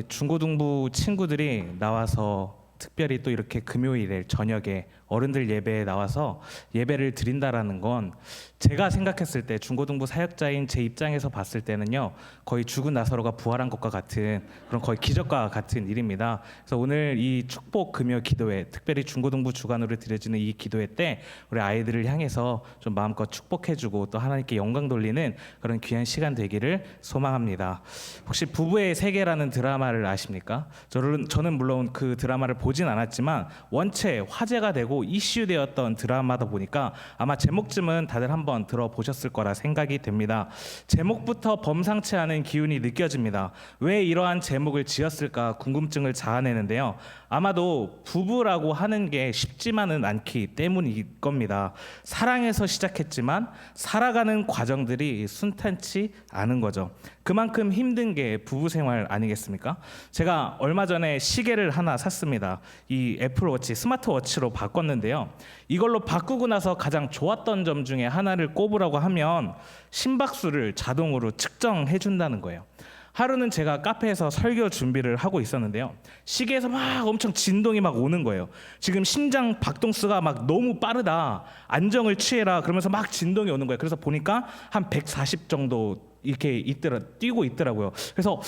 중고등부 친구들이 나와서 특별히 또 이렇게 금요일에 저녁에 어른들 예배에 나와서 예배를 드린다라는 건 제가 생각했을 때 중고등부 사역자인 제 입장에서 봤을 때는요, 거의 죽은 나사로가 부활한 것과 같은 그런 거의 기적과 같은 일입니다. 그래서 오늘 이 축복 금요 기도회, 특별히 중고등부 주간으로 드려지는 이 기도회 때 우리 아이들을 향해서 좀 마음껏 축복해주고 또 하나님께 영광 돌리는 그런 귀한 시간 되기를 소망합니다. 혹시 부부의 세계라는 드라마를 아십니까? 저는 물론 그 드라마를 보진 않았지만 원체 화제가 되고 이슈되었던 드라마다 보니까 아마 제목쯤은 다들 한번 들어보셨을 거라 생각이 됩니다. 제목부터 범상치 않은 기운이 느껴집니다. 왜 이러한 제목을 지었을까 궁금증을 자아내는데요. 아마도 부부라고 하는 게 쉽지만은 않기 때문일 겁니다. 사랑에서 시작했지만 살아가는 과정들이 순탄치 않은 거죠. 그만큼 힘든 게 부부 생활 아니겠습니까? 제가 얼마 전에 시계를 하나 샀습니다. 이 애플워치, 스마트워치로 바꿨는데요. 이걸로 바꾸고 나서 가장 좋았던 점 중에 하나를 꼽으라고 하면 심박수를 자동으로 측정해 준다는 거예요. 하루는 제가 카페에서 설교 준비를 하고 있었는데요. 시계에서 막 엄청 진동이 막 오는 거예요. 지금 심장 박동수가 막 너무 빠르다. 안정을 취해라. 그러면서 막 진동이 오는 거예요. 그래서 보니까 한 140 정도 이렇게 뛰고 있더라고요. 그래서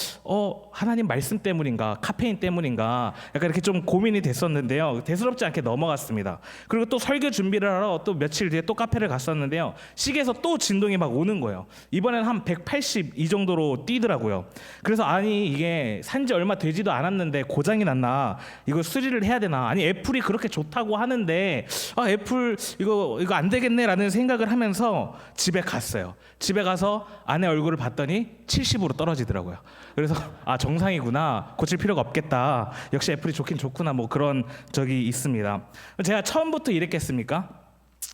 하나님 말씀 때문인가 카페인 때문인가 약간 이렇게 좀 고민이 됐었는데요. 대수롭지 않게 넘어갔습니다. 그리고 또 설교 준비를 하러 또 며칠 뒤에 또 카페를 갔었는데요. 시계에서 또 진동이 막 오는 거예요. 이번엔 한 180 이 정도로 뛰더라고요. 그래서 아니 이게 산지 얼마 되지도 않았는데 고장이 났나, 이거 수리를 해야 되나, 아니 애플이 그렇게 좋다고 하는데 애플 이거 안 되겠네라는 생각을 하면서 집에 갔어요. 집에 가서 아내 얼굴을 봤더니 70으로 떨어지더라고요. 그래서 정상이구나, 고칠 필요가 없겠다, 역시 애플이 좋긴 좋구나, 뭐 그런 적이 있습니다. 제가 처음부터 이랬겠습니까?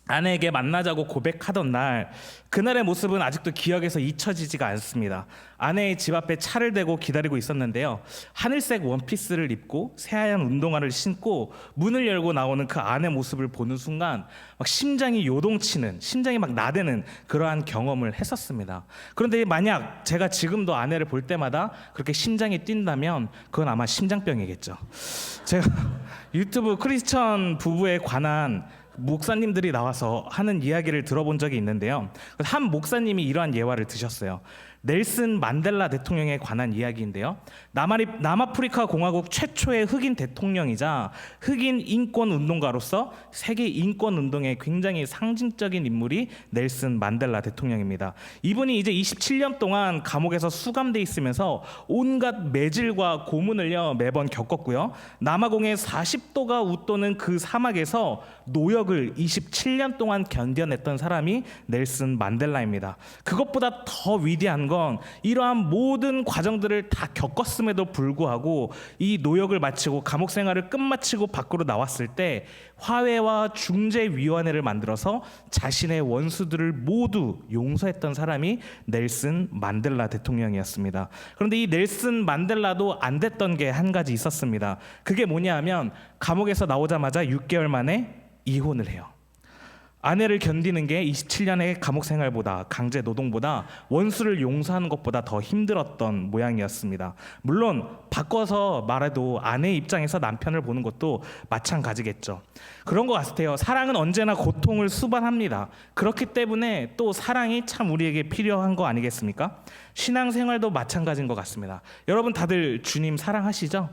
아내에게 만나자고 고백하던 날, 그날의 모습은 아직도 기억에서 잊혀지지가 않습니다. 아내의 집 앞에 차를 대고 기다리고 있었는데요. 하늘색 원피스를 입고 새하얀 운동화를 신고 문을 열고 나오는 그 아내 모습을 보는 순간 막 심장이 요동치는, 심장이 막 나대는 그러한 경험을 했었습니다. 그런데 만약 제가 지금도 아내를 볼 때마다 그렇게 심장이 뛴다면 그건 아마 심장병이겠죠. 제가 유튜브 크리스천 부부에 관한 목사님들이 나와서 하는 이야기를 들어본 적이 있는데요. 한 목사님이 이러한 예화를 드셨어요. 넬슨 만델라 대통령에 관한 이야기인데요. 남아프리카 공화국 최초의 흑인 대통령이자 흑인 인권 운동가로서 세계 인권 운동의 굉장히 상징적인 인물이 넬슨 만델라 대통령입니다. 이분이 이제 27년 동안 감옥에서 수감돼 있으면서 온갖 매질과 고문을요 매번 겪었고요. 남아공의 40도가 웃도는 그 사막에서 노역을 27년 동안 견뎌냈던 사람이 넬슨 만델라입니다. 그것보다 더 위대한 건 이러한 모든 과정들을 다 겪었음에도 불구하고 이 노역을 마치고 감옥 생활을 끝마치고 밖으로 나왔을 때 화해와 중재위원회를 만들어서 자신의 원수들을 모두 용서했던 사람이 넬슨 만델라 대통령이었습니다. 그런데 이 넬슨 만델라도 안 됐던 게 한 가지 있었습니다. 그게 뭐냐 하면 감옥에서 나오자마자 6개월 만에 이혼을 해요. 아내를 견디는 게 27년의 감옥 생활보다, 강제 노동보다, 원수를 용서하는 것보다 더 힘들었던 모양이었습니다. 물론 바꿔서 말해도 아내 입장에서 남편을 보는 것도 마찬가지겠죠. 그런 것 같아요. 사랑은 언제나 고통을 수반합니다. 그렇기 때문에 또 사랑이 참 우리에게 필요한 거 아니겠습니까? 신앙생활도 마찬가지인 것 같습니다. 여러분 다들 주님 사랑하시죠?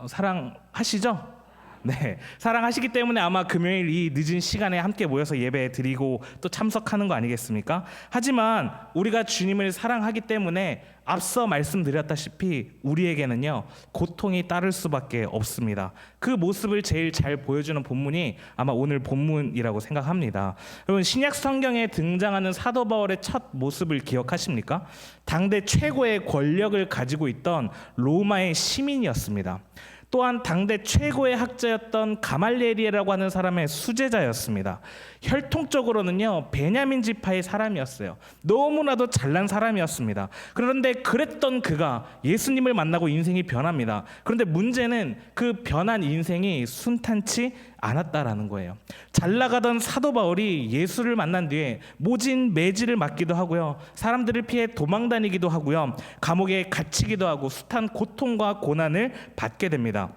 사랑하시죠? 네, 사랑하시기 때문에 아마 금요일 이 늦은 시간에 함께 모여서 예배 드리고 또 참석하는 거 아니겠습니까? 하지만 우리가 주님을 사랑하기 때문에 앞서 말씀드렸다시피 우리에게는요 고통이 따를 수밖에 없습니다. 그 모습을 제일 잘 보여주는 본문이 아마 오늘 본문이라고 생각합니다. 여러분, 신약 성경에 등장하는 사도 바울의 첫 모습을 기억하십니까? 당대 최고의 권력을 가지고 있던 로마의 시민이었습니다. 또한 당대 최고의 학자였던 가말리엘이라고 하는 사람의 수제자였습니다. 혈통적으로는요 베냐민 지파의 사람이었어요. 너무나도 잘난 사람이었습니다. 그런데 그랬던 그가 예수님을 만나고 인생이 변합니다. 그런데 문제는 그 변한 인생이 순탄치 않았다라는 거예요. 잘 나가던 사도 바울이 예수를 만난 뒤에 모진 매질을 맞기도 하고요, 사람들을 피해 도망다니기도 하고요, 감옥에 갇히기도 하고 숱한 고통과 고난을 받게 됩니다.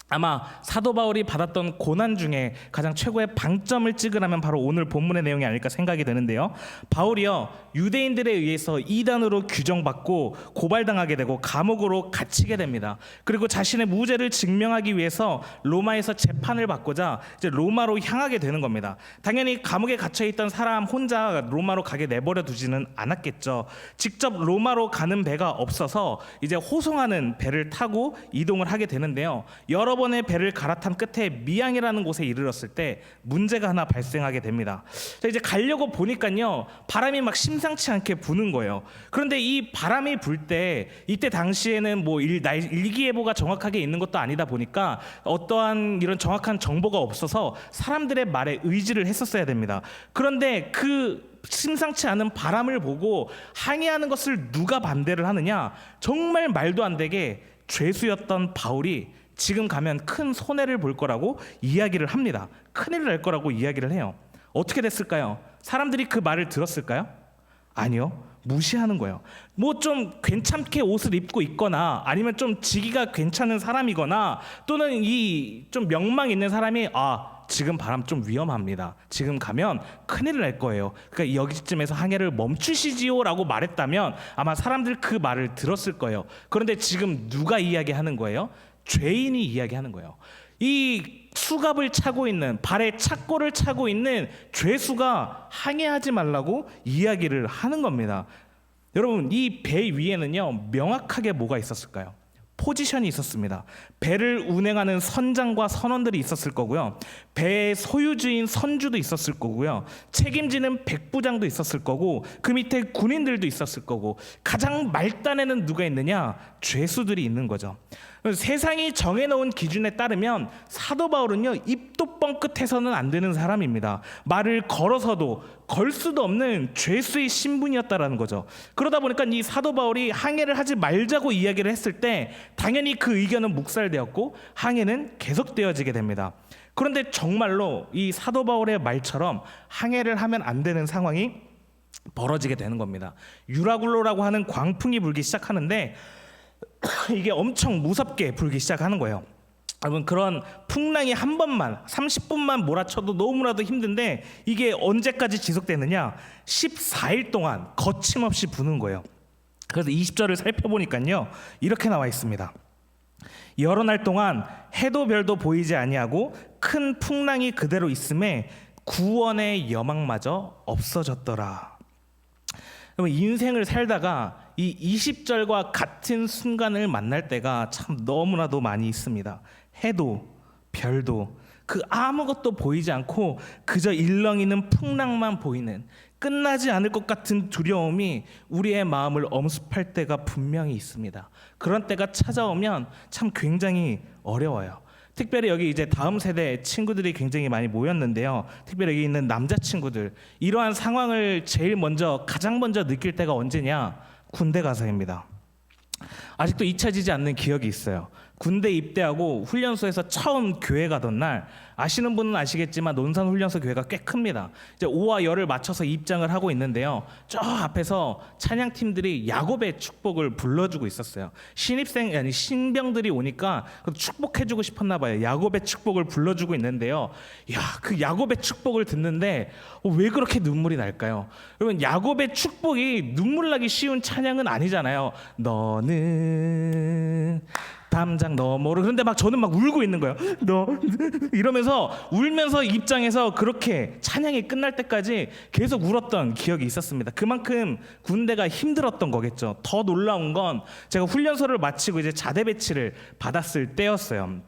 아마 사도 바울이 받았던 고난 중에 가장 최고의 방점을 찍으라면 바로 오늘 본문의 내용이 아닐까 생각이 되는데요. 바울이요, 유대인들에 의해서 이단으로 규정받고 고발당하게 되고 감옥으로 갇히게 됩니다. 그리고 자신의 무죄를 증명하기 위해서 로마에서 재판을 받고자 이제 로마로 향하게 되는 겁니다. 당연히 감옥에 갇혀 있던 사람 혼자 로마로 가게 내버려 두지는 않았겠죠. 직접 로마로 가는 배가 없어서 이제 호송하는 배를 타고 이동을 하게 되는데요. 여러 번의 배를 갈아탄 끝에 미양이라는 곳에 이르렀을 때 문제가 하나 발생하게 됩니다. 자, 이제 가려고 보니까요, 바람이 막 심상치 않게 부는 거예요. 그런데 이 바람이 불 때 이때 당시에는 뭐 일기예보가 정확하게 있는 것도 아니다 보니까 어떠한 이런 정확한 정보가 없어서 사람들의 말에 의지를 했었어야 됩니다. 그런데 그 심상치 않은 바람을 보고 항의하는 것을 누가 반대를 하느냐? 정말 말도 안 되게 죄수였던 바울이 지금 가면 큰 손해를 볼 거라고 이야기를 합니다. 큰일 날 거라고 이야기를 해요. 어떻게 됐을까요? 사람들이 그 말을 들었을까요? 아니요, 무시하는 거예요. 뭐 좀 괜찮게 옷을 입고 있거나 아니면 좀 지기가 괜찮은 사람이거나 또는 이 좀 명망 있는 사람이 지금 바람 좀 위험합니다, 지금 가면 큰일 날 거예요, 그러니까 여기쯤에서 항해를 멈추시지요 라고 말했다면 아마 사람들 그 말을 들었을 거예요. 그런데 지금 누가 이야기하는 거예요? 죄인이 이야기하는 거예요. 이 수갑을 차고 있는, 발에 착고를 차고 있는 죄수가 항해하지 말라고 이야기를 하는 겁니다. 여러분, 이 배 위에는요, 명확하게 뭐가 있었을까요? 포지션이 있었습니다. 배를 운행하는 선장과 선원들이 있었을 거고요, 배의 소유주인 선주도 있었을 거고요, 책임지는 백부장도 있었을 거고, 그 밑에 군인들도 있었을 거고, 가장 말단에는 누가 있느냐? 죄수들이 있는 거죠. 세상이 정해놓은 기준에 따르면 사도 바울은요, 입도 뻥끗해서는 안 되는 사람입니다. 말을 걸어서도 걸 수도 없는 죄수의 신분이었다라는 거죠. 그러다 보니까 이 사도 바울이 항해를 하지 말자고 이야기를 했을 때 당연히 그 의견은 묵살되었고 항해는 계속되어지게 됩니다. 그런데 정말로 이 사도 바울의 말처럼 항해를 하면 안 되는 상황이 벌어지게 되는 겁니다. 유라굴로라고 하는 광풍이 불기 시작하는데 이게 엄청 무섭게 불기 시작하는 거예요. 여러분, 그런 풍랑이 한 번만 30분만 몰아쳐도 너무나도 힘든데 이게 언제까지 지속되느냐? 14일 동안 거침없이 부는 거예요. 그래서 20절을 살펴보니까요, 이렇게 나와 있습니다. 여러 날 동안 해도 별도 보이지 아니하고 큰 풍랑이 그대로 있음에 구원의 여망마저 없어졌더라. 여러분, 인생을 살다가 이 20절과 같은 순간을 만날 때가 참 너무나도 많이 있습니다. 해도 별도 그 아무것도 보이지 않고 그저 일렁이는 풍랑만 보이는, 끝나지 않을 것 같은 두려움이 우리의 마음을 엄습할 때가 분명히 있습니다. 그런 때가 찾아오면 참 굉장히 어려워요. 특별히 여기 이제 다음 세대 친구들이 굉장히 많이 모였는데요, 특별히 여기 있는 남자친구들, 이러한 상황을 가장 먼저 느낄 때가 언제냐? 군대 가서입니다. 아직도 잊혀지지 않는 기억이 있어요. 군대 입대하고 훈련소에서 처음 교회 가던 날, 아시는 분은 아시겠지만 논산훈련소 교회가 꽤 큽니다. 이제 오와 열을 맞춰서 입장을 하고 있는데요, 저 앞에서 찬양팀들이 야곱의 축복을 불러주고 있었어요. 신병들이 오니까 축복해주고 싶었나 봐요. 야곱의 축복을 불러주고 있는데요, 그 야곱의 축복을 듣는데 왜 그렇게 눈물이 날까요? 여러분, 야곱의 축복이 눈물 나기 쉬운 찬양은 아니잖아요. 너는 담장 너머로. 그런데 저는 울고 있는 거예요. 이러면서 울면서 입장에서 그렇게 찬양이 끝날 때까지 계속 울었던 기억이 있었습니다. 그만큼 군대가 힘들었던 거겠죠. 더 놀라운 건 제가 훈련소를 마치고 이제 자대 배치를 받았을 때였어요.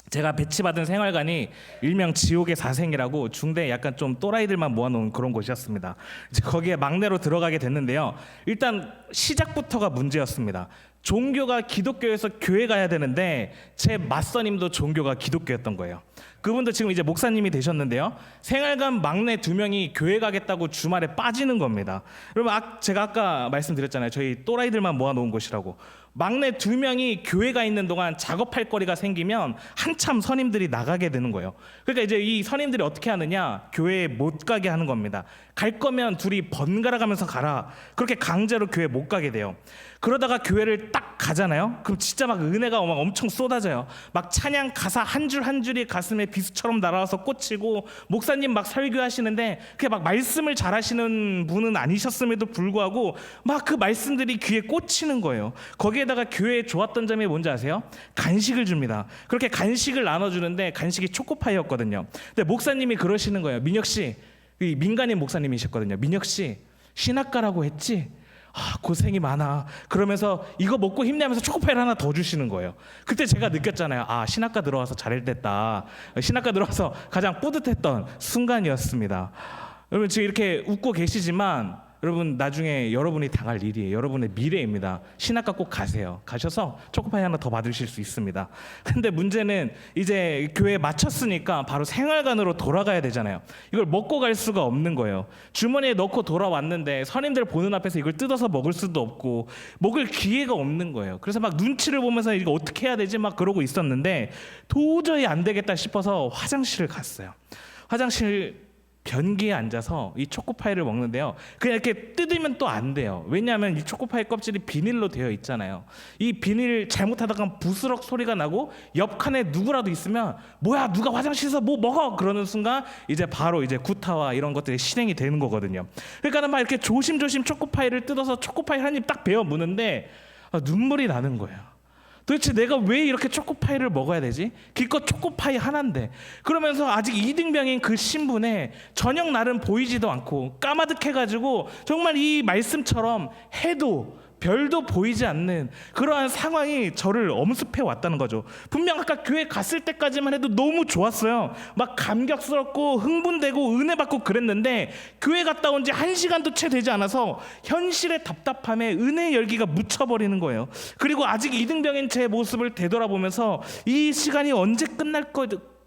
제가 배치받은 생활관이 일명 지옥의 사생이라고 중대에 약간 좀 또라이들만 모아놓은 그런 곳이었습니다. 이제 거기에 막내로 들어가게 됐는데요, 일단 시작부터가 문제였습니다. 종교가 기독교에서 교회 가야 되는데 제 맞선님도 종교가 기독교였던 거예요. 그분도 지금 이제 목사님이 되셨는데요. 생활관 막내 2명이 교회 가겠다고 주말에 빠지는 겁니다. 여러분 제가 아까 말씀드렸잖아요. 저희 또라이들만 모아놓은 곳이라고. 막내 2명이 교회가 있는 동안 작업할 거리가 생기면 한참 선임들이 나가게 되는 거예요. 그러니까 이제 이 선임들이 어떻게 하느냐, 교회에 못 가게 하는 겁니다. 갈 거면 둘이 번갈아 가면서 가라. 그렇게 강제로 교회 못 가게 돼요. 그러다가 교회를 딱 가잖아요. 그럼 진짜 막 은혜가 막 엄청 쏟아져요. 막 찬양 가사 한 줄 한 줄이 가슴에 비수처럼 날아와서 꽂히고, 목사님 막 설교하시는데 그게 막 말씀을 잘하시는 분은 아니셨음에도 불구하고 막 그 말씀들이 귀에 꽂히는 거예요. 거기에다가 교회에 좋았던 점이 뭔지 아세요? 간식을 줍니다. 그렇게 간식을 나눠주는데 간식이 초코파이였거든요. 근데 목사님이 그러시는 거예요. 민혁 씨, 민간인 목사님이셨거든요. 민혁 씨, 신학가라고 했지? 고생이 많아. 그러면서 이거 먹고 힘내면서 초코파이를 하나 더 주시는 거예요. 그때 제가 느꼈잖아요. 신학과 들어와서 잘됐다. 신학과 들어와서 가장 뿌듯했던 순간이었습니다. 여러분 지금 이렇게 웃고 계시지만 여러분 나중에 여러분이 당할 일이에요. 여러분의 미래입니다. 신학과 꼭 가세요. 가셔서 초코파이 하나 더 받으실 수 있습니다. 근데 문제는 이제 교회에 마쳤으니까 바로 생활관으로 돌아가야 되잖아요. 이걸 먹고 갈 수가 없는 거예요. 주머니에 넣고 돌아왔는데 선임들 보는 앞에서 이걸 뜯어서 먹을 수도 없고 먹을 기회가 없는 거예요. 그래서 막 눈치를 보면서 이거 어떻게 해야 되지 막 그러고 있었는데 도저히 안 되겠다 싶어서 화장실을 갔어요. 화장실 변기에 앉아서 이 초코파이를 먹는데요. 그냥 이렇게 뜯으면 또 안 돼요. 왜냐하면 이 초코파이 껍질이 비닐로 되어 있잖아요. 이 비닐 잘못하다가 부스럭 소리가 나고 옆 칸에 누구라도 있으면 뭐야 누가 화장실에서 뭐 먹어 그러는 순간 이제 바로 이제 구타와 이런 것들이 실행이 되는 거거든요. 그러니까 막 이렇게 조심조심 초코파이를 뜯어서 초코파이 한 입 딱 베어 무는데 눈물이 나는 거예요. 도대체 내가 왜 이렇게 초코파이를 먹어야 되지? 기껏 초코파이 하나인데. 그러면서 아직 이등병인 그 신분에 저녁 날은 보이지도 않고 까마득해가지고 정말 이 말씀처럼 해도 별도 보이지 않는 그러한 상황이 저를 엄습해 왔다는 거죠. 분명 아까 교회 갔을 때까지만 해도 너무 좋았어요. 막 감격스럽고 흥분되고 은혜 받고 그랬는데 교회 갔다 온 지 1시간도 채 되지 않아서 현실의 답답함에 은혜의 열기가 묻혀버리는 거예요. 그리고 아직 이등병인 제 모습을 되돌아보면서 이 시간이 언제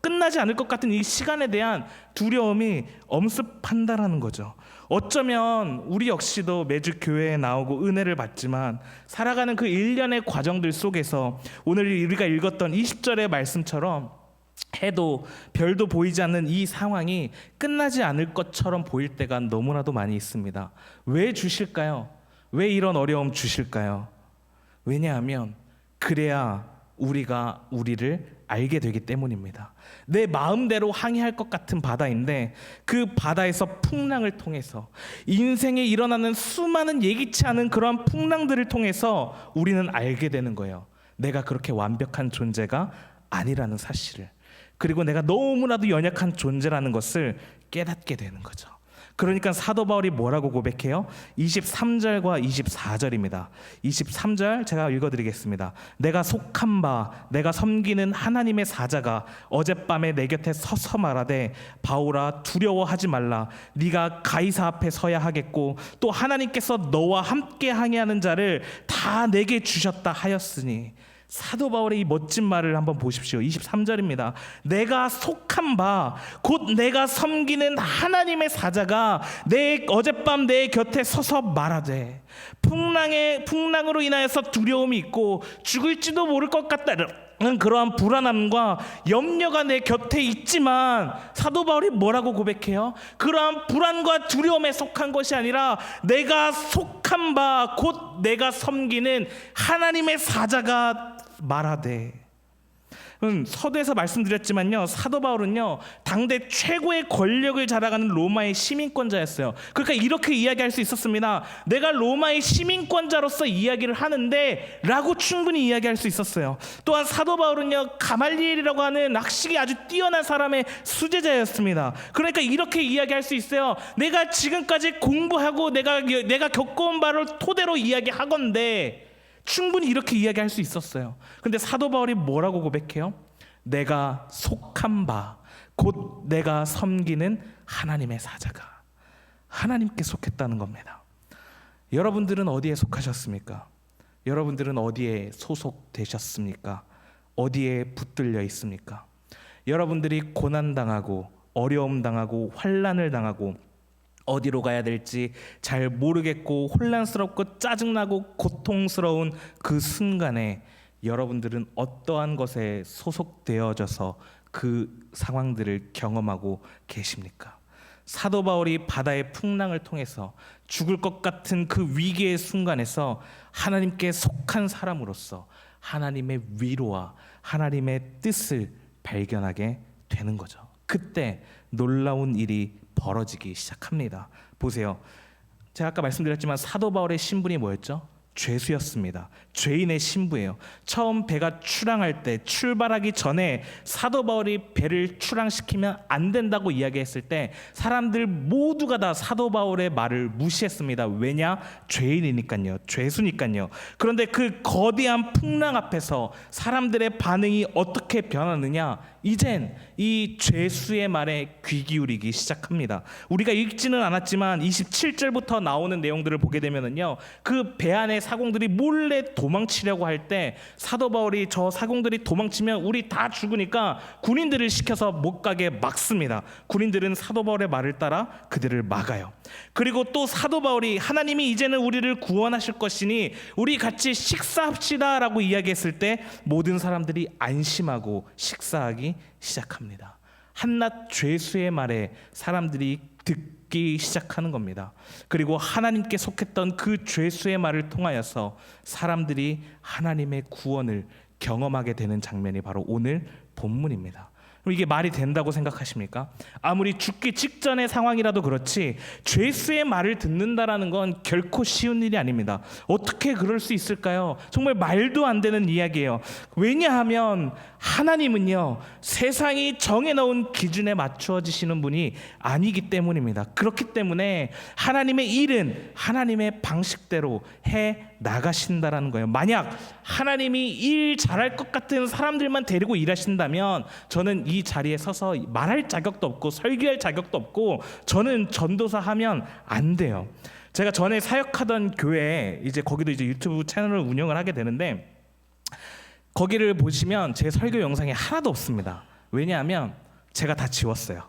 끝나지 않을 것 같은 이 시간에 대한 두려움이 엄습한다라는 거죠. 어쩌면 우리 역시도 매주 교회에 나오고 은혜를 받지만 살아가는 그 일련의 과정들 속에서 오늘 우리가 읽었던 20절의 말씀처럼 해도 별도 보이지 않는 이 상황이 끝나지 않을 것처럼 보일 때가 너무나도 많이 있습니다. 왜 주실까요? 왜 이런 어려움 주실까요? 왜냐하면 그래야 우리가 우리를 알게 되기 때문입니다. 내 마음대로 항해할 것 같은 바다인데 그 바다에서 풍랑을 통해서 인생에 일어나는 수많은 예기치 않은 그러한 풍랑들을 통해서 우리는 알게 되는 거예요. 내가 그렇게 완벽한 존재가 아니라는 사실을. 그리고 내가 너무나도 연약한 존재라는 것을 깨닫게 되는 거죠. 그러니까 사도 바울이 뭐라고 고백해요? 23절과 24절입니다. 23절 제가 읽어드리겠습니다. 내가 속한 바 내가 섬기는 하나님의 사자가 어젯밤에 내 곁에 서서 말하되 바울아 두려워하지 말라. 네가 가이사 앞에 서야 하겠고 또 하나님께서 너와 함께 항해하는 자를 다 내게 주셨다 하였으니. 사도 바울의 이 멋진 말을 한번 보십시오. 23절입니다. 내가 속한 바 곧 내가 섬기는 하나님의 사자가 어젯밤 내 곁에 서서 말하되 풍랑으로 인하여서 두려움이 있고 죽을지도 모를 것 같다는 그러한 불안함과 염려가 내 곁에 있지만 사도 바울이 뭐라고 고백해요? 그러한 불안과 두려움에 속한 것이 아니라 내가 속한 바 곧 내가 섬기는 하나님의 사자가 말하되. 서두에서 말씀드렸지만요, 사도 바울은요 당대 최고의 권력을 자랑하는 로마의 시민권자였어요. 그러니까 이렇게 이야기할 수 있었습니다. 내가 로마의 시민권자로서 이야기를 하는데 라고 충분히 이야기할 수 있었어요. 또한 사도 바울은요 가말리엘이라고 하는 학식이 아주 뛰어난 사람의 수제자였습니다. 그러니까 이렇게 이야기할 수 있어요. 내가 지금까지 공부하고 내가 겪어온 바를 토대로 이야기하건대 충분히 이렇게 이야기할 수 있었어요. 근데 사도 바울이 뭐라고 고백해요? 내가 속한 바 곧 내가 섬기는 하나님의 사자가. 하나님께 속했다는 겁니다. 여러분들은 어디에 속하셨습니까? 여러분들은 어디에 소속되셨습니까? 어디에 붙들려 있습니까? 여러분들이 고난당하고 어려움 당하고 환난을 당하고 어디로 가야 될지 잘 모르겠고 혼란스럽고 짜증나고 고통스러운 그 순간에 여러분들은 어떠한 것에 소속되어져서 그 상황들을 경험하고 계십니까? 사도 바울이 바다의 풍랑을 통해서 죽을 것 같은 그 위기의 순간에서 하나님께 속한 사람으로서 하나님의 위로와 하나님의 뜻을 발견하게 되는 거죠. 그때 놀라운 일이 벌어지기 시작합니다. 보세요. 제가 아까 말씀드렸지만 사도 바울의 신분이 뭐였죠? 죄수였습니다. 죄인의 신부예요. 처음 배가 출항할 때, 출발하기 전에 사도 바울이 배를 출항시키면 안 된다고 이야기했을 때 사람들 모두가 다 사도 바울의 말을 무시했습니다. 왜냐? 죄인이니까요. 죄수니까요. 그런데 그 거대한 풍랑 앞에서 사람들의 반응이 어떻게 변하느냐? 이젠 이 죄수의 말에 귀 기울이기 시작합니다. 우리가 읽지는 않았지만 27절부터 나오는 내용들을 보게 되면은요, 그 배 안의 사공들이 몰래 도망치려고 할 때 사도 바울이 저 사공들이 도망치면 우리 다 죽으니까 군인들을 시켜서 못 가게 막습니다. 군인들은 사도 바울의 말을 따라 그들을 막아요. 그리고 또 사도 바울이 하나님이 이제는 우리를 구원하실 것이니 우리 같이 식사합시다라고 이야기했을 때 모든 사람들이 안심하고 식사하기 시작합니다. 한낱 죄수의 말에 사람들이 듣기 시작하는 겁니다. 그리고 하나님께 속했던 그 죄수의 말을 통하여서 사람들이 하나님의 구원을 경험하게 되는 장면이 바로 오늘 본문입니다. 그럼 이게 말이 된다고 생각하십니까? 아무리 죽기 직전의 상황이라도 그렇지 죄수의 말을 듣는다라는 건 결코 쉬운 일이 아닙니다. 어떻게 그럴 수 있을까요? 정말 말도 안 되는 이야기예요. 왜냐하면 하나님은요, 세상이 정해놓은 기준에 맞추어지시는 분이 아니기 때문입니다. 그렇기 때문에 하나님의 일은 하나님의 방식대로 해 나가신다라는 거예요. 만약 하나님이 일 잘할 것 같은 사람들만 데리고 일하신다면 저는 이 자리에 서서 말할 자격도 없고 설교할 자격도 없고 저는 전도사 하면 안 돼요. 제가 전에 사역하던 교회에 이제 거기도 이제 유튜브 채널을 운영을 하게 되는데 거기를 보시면 제 설교 영상이 하나도 없습니다. 왜냐하면 제가 다 지웠어요.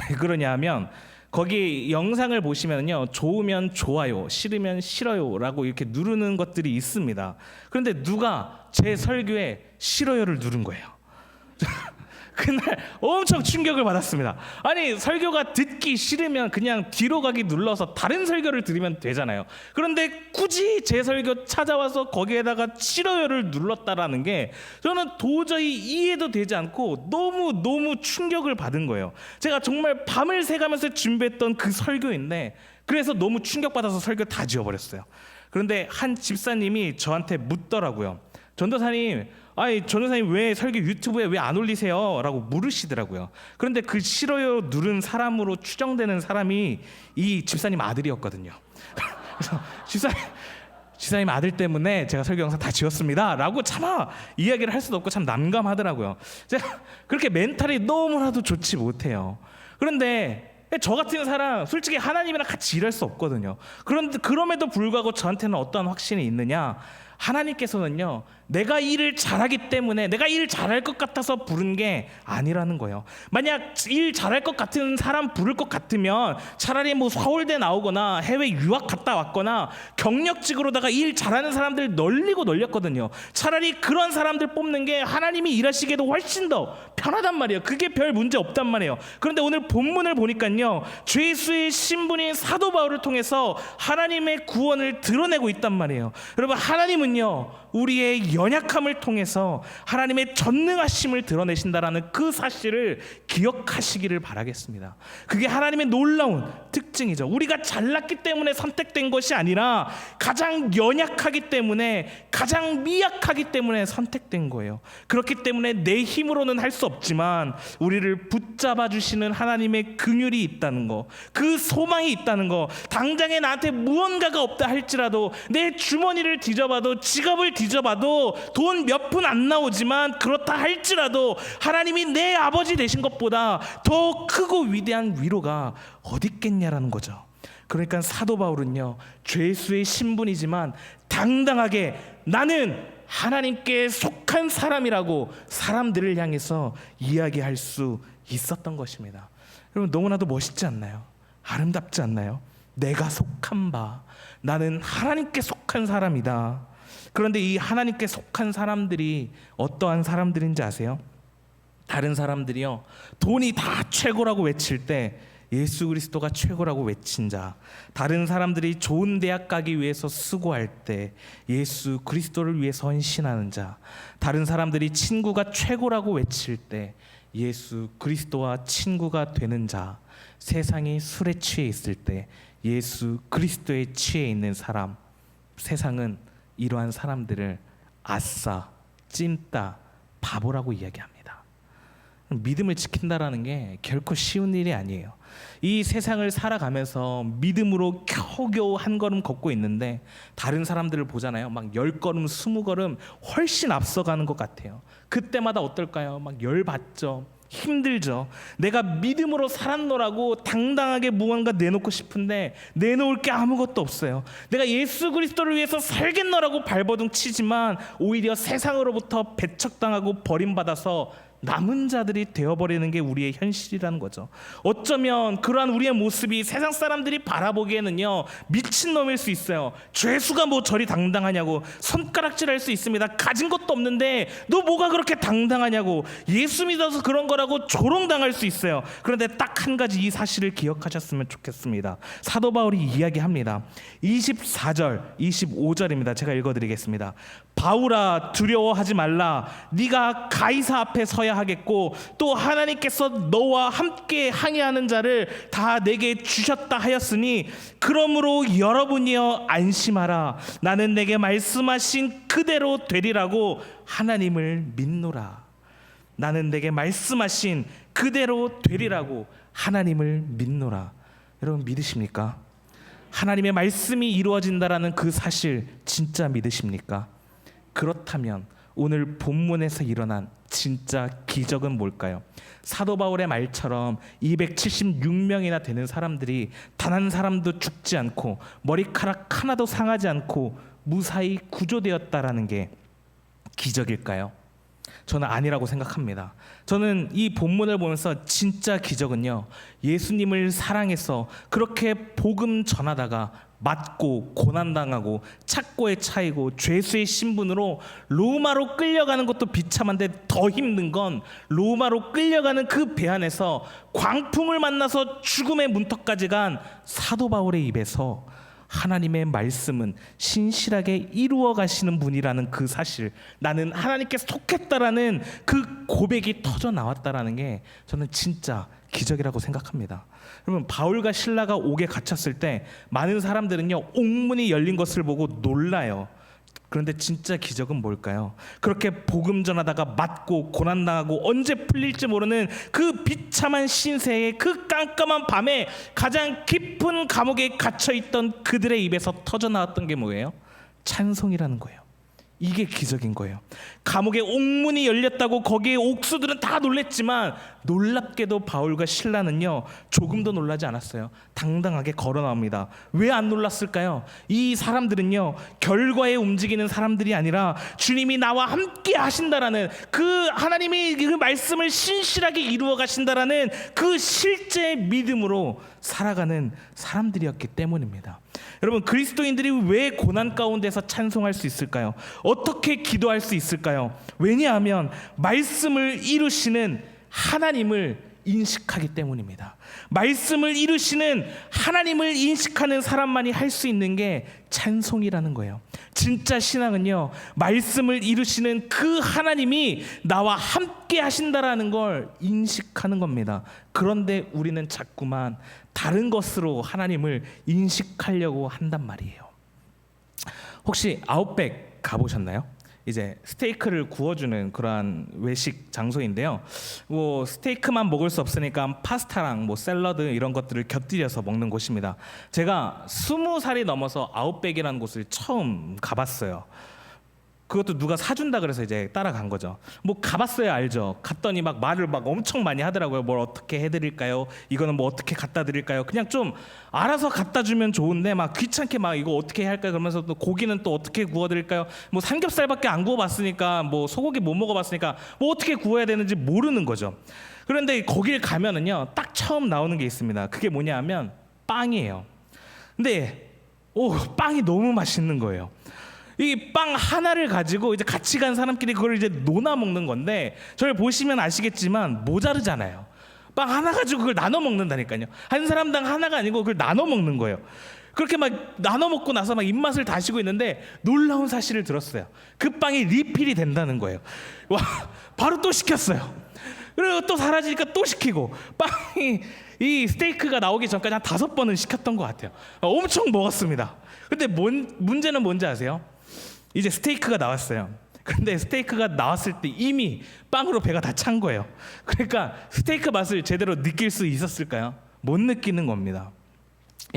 왜 그러냐면 거기 영상을 보시면요, 좋으면 좋아요, 싫으면 싫어요라고 이렇게 누르는 것들이 있습니다. 그런데 누가 제 설교에 싫어요를 누른 거예요. 그날 엄청 충격을 받았습니다. 아니, 설교가 듣기 싫으면 그냥 뒤로 가기 눌러서 다른 설교를 들으면 되잖아요. 그런데 굳이 제 설교 찾아와서 거기에다가 싫어요를 눌렀다라는 게 저는 도저히 이해도 되지 않고 너무 충격을 받은 거예요. 제가 정말 밤을 새가면서 준비했던 그 설교인데 그래서 너무 충격받아서 설교 다 지워버렸어요. 그런데 한 집사님이 저한테 묻더라고요. 전도사님, 전도사님 왜 설교 유튜브에 왜 안 올리세요? 라고 물으시더라고요. 그런데 그 싫어요 누른 사람으로 추정되는 사람이 이 집사님 아들이었거든요. 그래서 집사님 아들 때문에 제가 설교 영상 다 지웠습니다 라고 차마 이야기를 할 수도 없고 참 난감하더라고요. 제가 그렇게 멘탈이 너무나도 좋지 못해요. 그런데 저 같은 사람 솔직히 하나님이랑 같이 일할 수 없거든요. 그런데 그럼에도 불구하고 저한테는 어떠한 확신이 있느냐? 하나님께서는요, 내가 일을 잘하기 때문에 내가 일 잘할 것 같아서 부른 게 아니라는 거예요. 만약 일 잘할 것 같은 사람 부를 것 같으면 차라리 뭐 서울대 나오거나 해외 유학 갔다 왔거나 경력직으로다가 일 잘하는 사람들 널렸거든요. 차라리 그런 사람들 뽑는 게 하나님이 일하시기에도 훨씬 더 편하단 말이에요. 그게 별 문제 없단 말이에요. 그런데 오늘 본문을 보니까요, 죄수의 신분인 사도 바울을 통해서 하나님의 구원을 드러내고 있단 말이에요. 여러분, 하나님은요, 우리의 연약함을 통해서 하나님의 전능하심을 드러내신다라는 그 사실을 기억하시기를 바라겠습니다. 그게 하나님의 놀라운 특징이죠. 우리가 잘났기 때문에 선택된 것이 아니라 가장 연약하기 때문에, 가장 미약하기 때문에 선택된 거예요. 그렇기 때문에 내 힘으로는 할 수 없지만 우리를 붙잡아 주시는 하나님의 긍휼이 있다는 거, 그 소망이 있다는 거, 당장에 나한테 무언가가 없다 할지라도 내 주머니를 뒤져봐도 지갑을 뒤져봐도 돈 몇 푼 안 나오지만 그렇다 할지라도 하나님이 내 아버지 되신 것보다 더 크고 위대한 위로가 어디 있겠냐라는 거죠. 그러니까 사도 바울은요, 죄수의 신분이지만 당당하게 나는 하나님께 속한 사람이라고 사람들을 향해서 이야기할 수 있었던 것입니다. 여러분, 너무나도 멋있지 않나요? 아름답지 않나요? 내가 속한 바, 나는 하나님께 속한 사람이다. 그런데 이 하나님께 속한 사람들이 어떠한 사람들인지 아세요? 다른 사람들이요, 돈이 다 최고라고 외칠 때 예수 그리스도가 최고라고 외친 자, 다른 사람들이 좋은 대학 가기 위해서 수고할 때 예수 그리스도를 위해서 헌신하는 자, 다른 사람들이 친구가 최고라고 외칠 때 예수 그리스도와 친구가 되는 자, 세상이 술에 취해 있을 때 예수 그리스도에 취해 있는 사람, 세상은 이러한 사람들을 아싸, 찐따, 바보라고 이야기합니다. 믿음을 지킨다라는 게 결코 쉬운 일이 아니에요. 이 세상을 살아가면서 믿음으로 겨우겨우 한 걸음 걷고 있는데 다른 사람들을 보잖아요. 막 10걸음, 20걸음 훨씬 앞서가는 것 같아요. 그때마다 어떨까요? 막 열받죠. 힘들죠. 내가 믿음으로 살았노라고 당당하게 무언가 내놓고 싶은데 내놓을 게 아무것도 없어요. 내가 예수 그리스도를 위해서 살겠노라고 발버둥 치지만 오히려 세상으로부터 배척당하고 버림받아서 남은 자들이 되어버리는 게 우리의 현실이라는 거죠. 어쩌면 그러한 우리의 모습이 세상 사람들이 바라보기에는요, 미친놈일 수 있어요. 죄수가 뭐 저리 당당하냐고 손가락질할 수 있습니다. 가진 것도 없는데 너 뭐가 그렇게 당당하냐고, 예수 믿어서 그런 거라고 조롱당할 수 있어요. 그런데 딱 한 가지 이 사실을 기억하셨으면 좋겠습니다. 사도 바울이 이야기합니다. 24절 25절입니다. 제가 읽어드리겠습니다. 바울아, 두려워하지 말라. 네가 가이사 앞에 서야 하겠고 또 하나님께서 너와 함께 항해하는 자를 다 내게 주셨다 하였으니 그러므로 여러분이여 안심하라. 나는 내게 말씀하신 그대로 되리라고 하나님을 믿노라. 나는 내게 말씀하신 그대로 되리라고 하나님을 믿노라. 여러분, 믿으십니까? 하나님의 말씀이 이루어진다라는 그 사실 진짜 믿으십니까? 그렇다면 오늘 본문에서 일어난 진짜 기적은 뭘까요? 사도 바울의 말처럼 276명이나 되는 사람들이 단 한 사람도 죽지 않고 머리카락 하나도 상하지 않고 무사히 구조되었다라는 게 기적일까요? 저는 아니라고 생각합니다. 저는 이 본문을 보면서 진짜 기적은요, 예수님을 사랑해서 그렇게 복음 전하다가 맞고 고난당하고 착고에 차이고 죄수의 신분으로 로마로 끌려가는 것도 비참한데 더 힘든 건 로마로 끌려가는 그 배 안에서 광풍을 만나서 죽음의 문턱까지 간 사도 바울의 입에서 하나님의 말씀은 신실하게 이루어 가시는 분이라는 그 사실, 나는 하나님께 속했다라는 그 고백이 터져 나왔다라는 게 저는 진짜 기적이라고 생각합니다. 여러분, 바울과 실라가 옥에 갇혔을 때 많은 사람들은요, 옥문이 열린 것을 보고 놀라요. 그런데 진짜 기적은 뭘까요? 그렇게 복음 전하다가 맞고 고난당하고 언제 풀릴지 모르는 그 비참한 신세의 그 깜깜한 밤에 가장 깊은 감옥에 갇혀있던 그들의 입에서 터져나왔던 게 뭐예요? 찬송이라는 거예요. 이게 기적인 거예요. 감옥에 옥문이 열렸다고 거기에 옥수들은 다 놀랬지만 놀랍게도 바울과 실라는요, 조금도 놀라지 않았어요. 당당하게 걸어 나옵니다. 왜 안 놀랐을까요? 이 사람들은요, 결과에 움직이는 사람들이 아니라 주님이 나와 함께 하신다라는 그 하나님이 그 말씀을 신실하게 이루어 가신다라는 그 실제 믿음으로 살아가는 사람들이었기 때문입니다. 여러분, 그리스도인들이 왜 고난 가운데서 찬송할 수 있을까요? 어떻게 기도할 수 있을까요? 왜냐하면 말씀을 이루시는 하나님을 인식하기 때문입니다. 말씀을 이루시는 하나님을 인식하는 사람만이 할 수 있는 게 찬송이라는 거예요. 진짜 신앙은요, 말씀을 이루시는 그 하나님이 나와 함께 하신다라는 걸 인식하는 겁니다. 그런데 우리는 자꾸만 다른 것으로 하나님을 인식하려고 한단 말이에요. 혹시 아웃백 가보셨나요? 이제 스테이크를 구워주는 그러한 외식 장소인데요. 뭐 스테이크만 먹을 수 없으니까 파스타랑 뭐 샐러드 이런 것들을 곁들여서 먹는 곳입니다. 제가 20살이 넘어서 아웃백이라는 곳을 처음 가봤어요. 그것도 누가 사준다 그래서 이제 따라간 거죠. 뭐 가봤어야 알죠. 갔더니 막 말을 막 엄청 많이 하더라고요. 뭘 어떻게 해드릴까요? 이거는 뭐 어떻게 갖다 드릴까요? 그냥 좀 알아서 갖다 주면 좋은데 막 귀찮게 막 이거 어떻게 해야 할까 그러면서 또 고기는 또 어떻게 구워드릴까요? 뭐 삼겹살밖에 안 구워봤으니까, 뭐 소고기 못 먹어봤으니까 뭐 어떻게 구워야 되는지 모르는 거죠. 그런데 거길 가면은요, 딱 처음 나오는 게 있습니다. 그게 뭐냐 하면 빵이에요. 근데 빵이 너무 맛있는 거예요. 이 빵 하나를 가지고 이제 같이 간 사람끼리 그걸 이제 나눠 먹는 건데, 저를 보시면 아시겠지만 모자르잖아요. 빵 하나 가지고 그걸 나눠 먹는다니까요. 한 사람당 하나가 아니고 그걸 나눠 먹는 거예요. 그렇게 막 나눠 먹고 나서 막 입맛을 다시고 있는데 놀라운 사실을 들었어요. 그 빵이 리필이 된다는 거예요. 와, 바로 또 시켰어요. 그리고 또 사라지니까 또 시키고, 빵이 이 스테이크가 나오기 전까지 한 5번은 시켰던 것 같아요. 엄청 먹었습니다. 근데 문제는 뭔지 아세요? 이제 스테이크가 나왔어요. 근데 스테이크가 나왔을 때 이미 빵으로 배가 다 찬 거예요. 그러니까 스테이크 맛을 제대로 느낄 수 있었을까요? 못 느끼는 겁니다.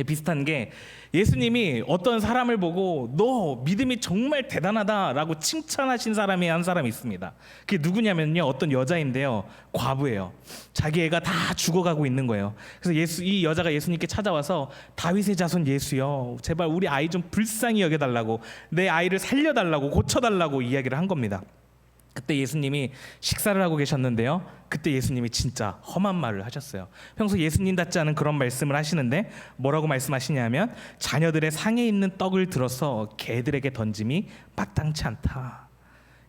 비슷한 게, 예수님이 어떤 사람을 보고 너 믿음이 정말 대단하다라고 칭찬하신 사람이 한 사람이 있습니다. 그게 누구냐면요, 어떤 여자인데요, 과부예요. 자기 애가 다 죽어가고 있는 거예요. 그래서 이 여자가 예수님께 찾아와서, 다윗의 자손 예수여, 제발 우리 아이 좀 불쌍히 여겨달라고, 내 아이를 살려달라고, 고쳐달라고 이야기를 한 겁니다. 그때 예수님이 식사를 하고 계셨는데요, 그때 예수님이 진짜 험한 말을 하셨어요. 평소 예수님답지 않은 그런 말씀을 하시는데 뭐라고 말씀하시냐면, 자녀들의 상에 있는 떡을 들어서 개들에게 던짐이 마땅치 않다.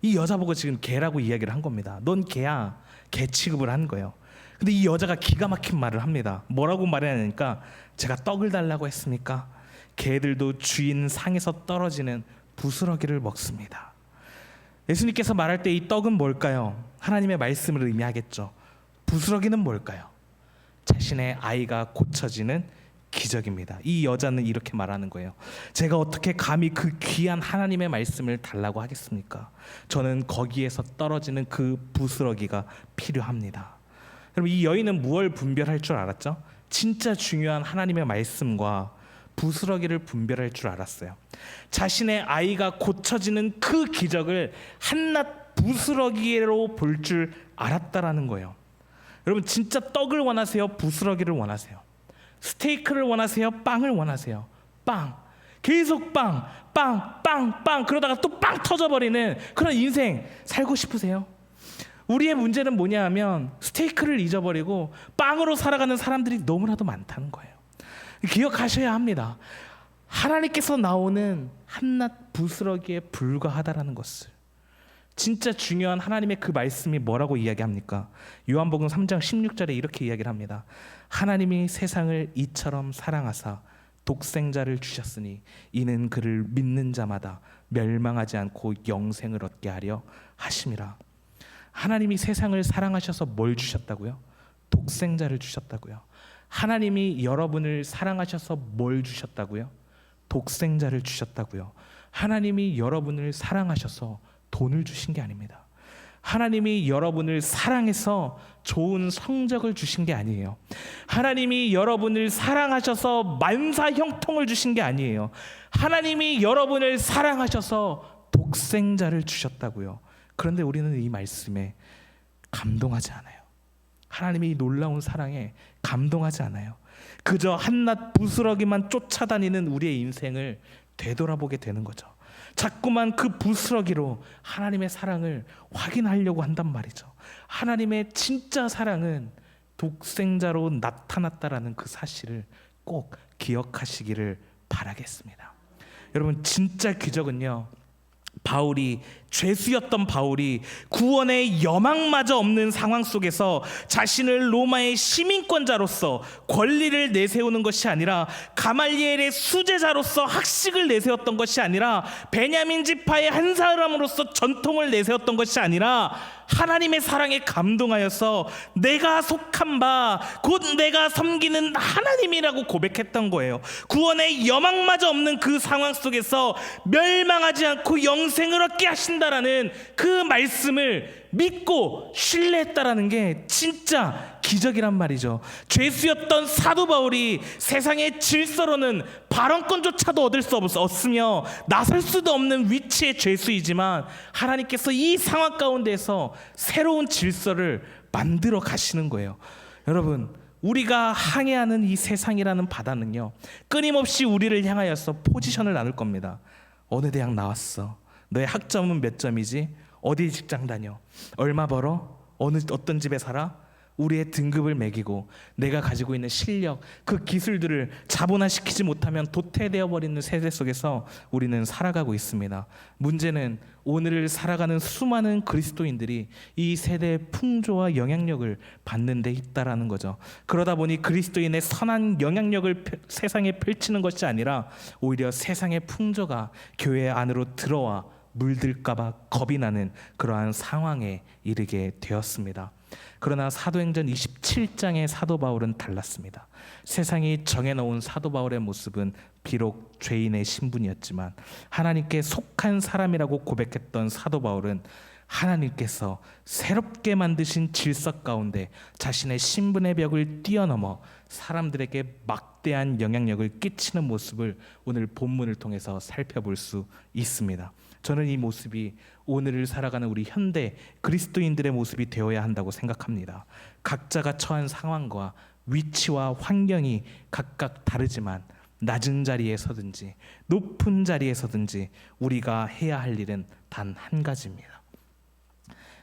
이 여자 보고 지금 개라고 이야기를 한 겁니다. 넌 개야. 개 취급을 한 거예요. 근데 이 여자가 기가 막힌 말을 합니다. 뭐라고 말하냐니까, 제가 떡을 달라고 했습니까? 개들도 주인 상에서 떨어지는 부스러기를 먹습니다. 예수님께서 말할 때 이 떡은 뭘까요? 하나님의 말씀을 의미하겠죠. 부스러기는 뭘까요? 자신의 아이가 고쳐지는 기적입니다. 이 여자는 이렇게 말하는 거예요. 제가 어떻게 감히 그 귀한 하나님의 말씀을 달라고 하겠습니까? 저는 거기에서 떨어지는 그 부스러기가 필요합니다. 여러분, 이 여인은 무엇을 분별할 줄 알았죠? 진짜 중요한 하나님의 말씀과 부스러기를 분별할 줄 알았어요. 자신의 아이가 고쳐지는 그 기적을 한낱 부스러기로 볼 줄 알았다라는 거예요. 여러분, 진짜 떡을 원하세요? 부스러기를 원하세요? 스테이크를 원하세요? 빵을 원하세요? 빵. 계속 빵, 빵, 빵, 빵. 그러다가 또 빵 터져버리는 그런 인생 살고 싶으세요? 우리의 문제는 뭐냐 하면, 스테이크를 잊어버리고 빵으로 살아가는 사람들이 너무나도 많다는 거예요. 기억하셔야 합니다. 하나님께서 나오는 한낱 부스러기에 불과하다라는 것을. 진짜 중요한 하나님의 그 말씀이 뭐라고 이야기합니까? 요한복음 3장 16절에 이렇게 이야기를 합니다. 하나님이 세상을 이처럼 사랑하사 독생자를 주셨으니 이는 그를 믿는 자마다 멸망하지 않고 영생을 얻게 하려 하심이라. 하나님이 세상을 사랑하셔서 뭘 주셨다고요? 독생자를 주셨다고요. 하나님이 여러분을 사랑하셔서 뭘 주셨다고요? 독생자를 주셨다고요. 하나님이 여러분을 사랑하셔서 돈을 주신 게 아닙니다. 하나님이 여러분을 사랑해서 좋은 성적을 주신 게 아니에요. 하나님이 여러분을 사랑하셔서 만사 형통을 주신 게 아니에요. 하나님이 여러분을 사랑하셔서 독생자를 주셨다고요. 그런데 우리는 이 말씀에 감동하지 않아요. 하나님의 이 놀라운 사랑에 감동하지 않아요. 그저 한낱 부스러기만 쫓아다니는 우리의 인생을 되돌아보게 되는 거죠. 자꾸만 그 부스러기로 하나님의 사랑을 확인하려고 한단 말이죠. 하나님의 진짜 사랑은 독생자로 나타났다라는 그 사실을 꼭 기억하시기를 바라겠습니다. 여러분, 진짜 기적은요, 바울이, 죄수였던 바울이 구원의 여망마저 없는 상황 속에서 자신을 로마의 시민권자로서 권리를 내세우는 것이 아니라, 가말리엘의 수제자로서 학식을 내세웠던 것이 아니라, 베냐민 지파의 한 사람으로서 전통을 내세웠던 것이 아니라, 하나님의 사랑에 감동하여서 내가 속한 바 곧 내가 섬기는 하나님이라고 고백했던 거예요. 구원의 여망마저 없는 그 상황 속에서 멸망하지 않고 영생을 얻게 하신다라는 그 말씀을 믿고 신뢰했다라는 게 진짜 기적이란 말이죠. 죄수였던 사도 바울이 세상의 질서로는 발언권조차도 얻을 수 없으며 나설 수도 없는 위치의 죄수이지만 하나님께서 이 상황 가운데서 새로운 질서를 만들어 가시는 거예요. 여러분, 우리가 항해하는 이 세상이라는 바다는요, 끊임없이 우리를 향하여서 포지션을 나눌 겁니다. 어느 대학 나왔어? 너의 학점은 몇 점이지? 어디 직장 다녀? 얼마 벌어? 어떤 집에 살아? 우리의 등급을 매기고 내가 가지고 있는 실력, 그 기술들을 자본화시키지 못하면 도태되어 버리는 세대 속에서 우리는 살아가고 있습니다. 문제는 오늘을 살아가는 수많은 그리스도인들이 이 세대의 풍조와 영향력을 받는 데 있다라는 거죠. 그러다 보니 그리스도인의 선한 영향력을 세상에 펼치는 것이 아니라 오히려 세상의 풍조가 교회 안으로 들어와 물들까봐 겁이 나는 그러한 상황에 이르게 되었습니다. 그러나 사도행전 27장의 사도 바울은 달랐습니다. 세상이 정해놓은 사도 바울의 모습은 비록 죄인의 신분이었지만 하나님께 속한 사람이라고 고백했던 사도 바울은 하나님께서 새롭게 만드신 질서 가운데 자신의 신분의 벽을 뛰어넘어 사람들에게 막대한 영향력을 끼치는 모습을 오늘 본문을 통해서 살펴볼 수 있습니다. 저는 이 모습이 오늘을 살아가는 우리 현대 그리스도인들의 모습이 되어야 한다고 생각합니다. 각자가 처한 상황과 위치와 환경이 각각 다르지만 낮은 자리에 서든지 높은 자리에 서든지 우리가 해야 할 일은 단 한 가지입니다.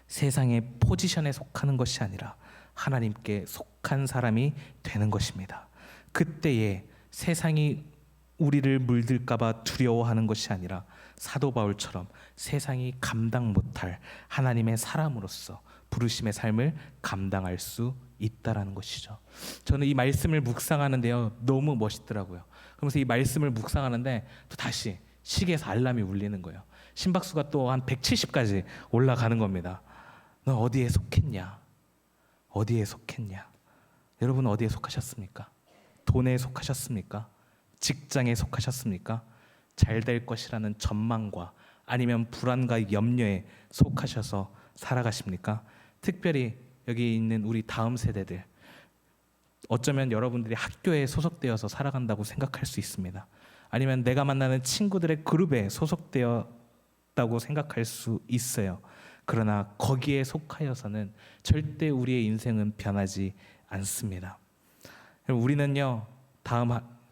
세상의 포지션에 속하는 것이 아니라 하나님께 속한 사람이 되는 것입니다. 그때에 세상이 우리를 물들까 봐 두려워하는 것이 아니라 사도 바울처럼 세상이 감당 못할 하나님의 사람으로서 부르심의 삶을 감당할 수 있다라는 것이죠. 저는 이 말씀을 묵상하는데요, 너무 멋있더라고요. 그러면서 이 말씀을 묵상하는데 또 다시 시계에서 알람이 울리는 거예요. 심박수가 또 한 170까지 올라가는 겁니다. 너 어디에 속했냐? 어디에 속했냐? 여러분 어디에 속하셨습니까? 돈에 속하셨습니까? 직장에 속하셨습니까? 잘 될 것이라는 전망과 아니면 불안과 염려에 속하셔서 살아가십니까? 특별히 여기 있는 우리 다음 세대들, 어쩌면 여러분들이 학교에 소속되어서 살아간다고 생각할 수 있습니다. 아니면 내가 만나는 친구들의 그룹에 소속되었다고 생각할 수 있어요. 그러나 거기에 속하여서는 절대 우리의 인생은 변하지 않습니다.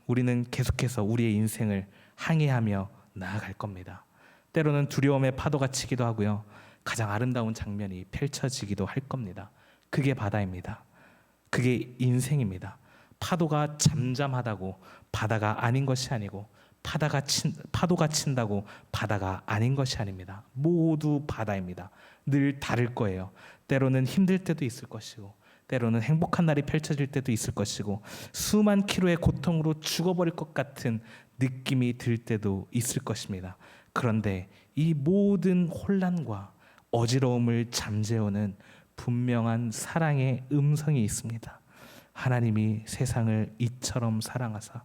우리는 계속해서 우리의 인생을 항해하며 나아갈 겁니다. 때로는 두려움의 파도가 치기도 하고요, 가장 아름다운 장면이 펼쳐지기도 할 겁니다. 그게 바다입니다. 그게 인생입니다. 파도가 잠잠하다고 바다가 아닌 것이 아니고 파도가 친다고 바다가 아닌 것이 아닙니다. 모두 바다입니다. 늘 다를 거예요. 때로는 힘들 때도 있을 것이고 때로는 행복한 날이 펼쳐질 때도 있을 것이고 수만 킬로의 고통으로 죽어버릴 것 같은 느낌이 들 때도 있을 것입니다. 그런데 이 모든 혼란과 어지러움을 잠재우는 분명한 사랑의 음성이 있습니다. 하나님이 세상을 이처럼 사랑하사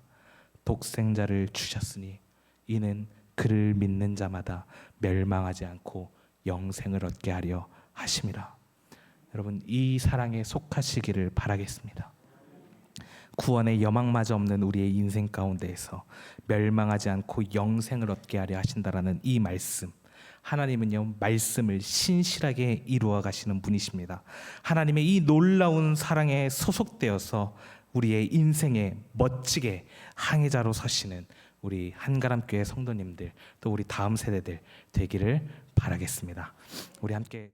독생자를 주셨으니 이는 그를 믿는 자마다 멸망하지 않고 영생을 얻게 하려 하심이라. 여러분, 이 사랑에 속하시기를 바라겠습니다. 구원의 여망마저 없는 우리의 인생 가운데에서 멸망하지 않고 영생을 얻게 하려 하신다라는 이 말씀, 하나님은요 말씀을 신실하게 이루어 가시는 분이십니다. 하나님의 이 놀라운 사랑에 소속되어서 우리의 인생에 멋지게 항해자로 서시는 우리 한가람교회 성도님들, 또 우리 다음 세대들 되기를 바라겠습니다. 우리 함께